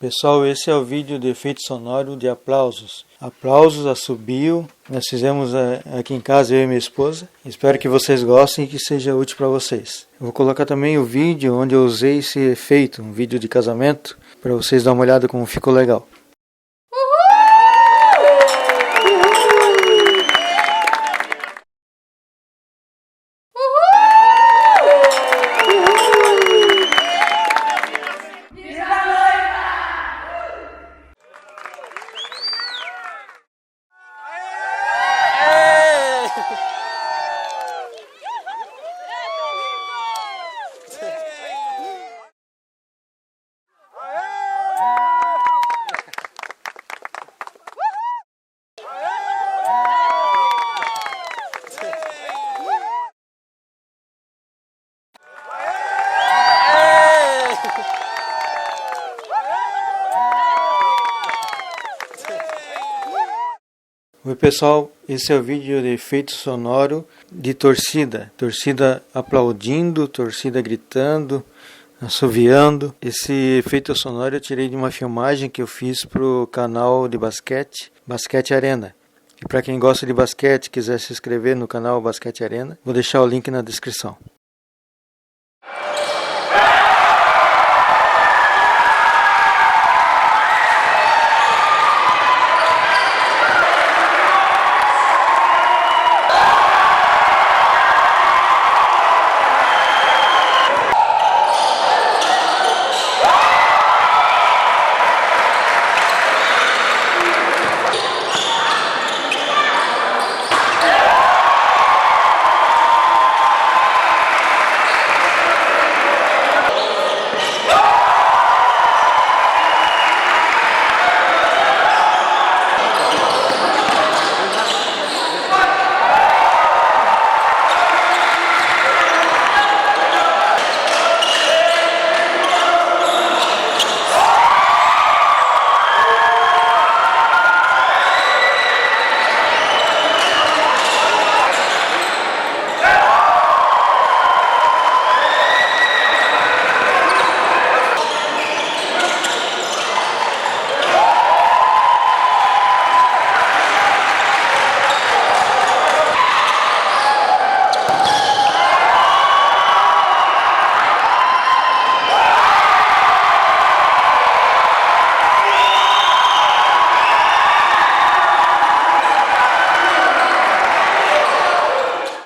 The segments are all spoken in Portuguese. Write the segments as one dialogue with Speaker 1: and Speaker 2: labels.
Speaker 1: Pessoal, esse é o vídeo de efeito sonoro de aplausos. Aplausos, assobio. Nós fizemos aqui em casa, eu e minha esposa. Espero que vocês gostem e que seja útil para vocês. Eu vou colocar também o vídeo onde eu usei esse efeito, um vídeo de casamento, para vocês darem uma olhada como ficou legal. Oi pessoal, esse é o vídeo de efeito sonoro de torcida. Torcida aplaudindo, torcida gritando, assoviando. Esse efeito sonoro eu tirei de uma filmagem que eu fiz para o canal de basquete, Basquete Arena. E para quem gosta de basquete e quiser se inscrever no canal Basquete Arena, vou deixar o link na descrição.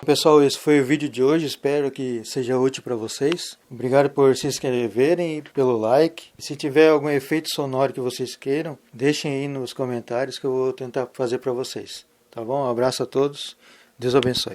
Speaker 1: Pessoal, esse foi o vídeo de hoje, espero que seja útil para vocês. Obrigado por se inscreverem e pelo like. Se tiver algum efeito sonoro que vocês queiram, deixem aí nos comentários que eu vou tentar fazer para vocês. Tá bom? Um abraço a todos, Deus abençoe.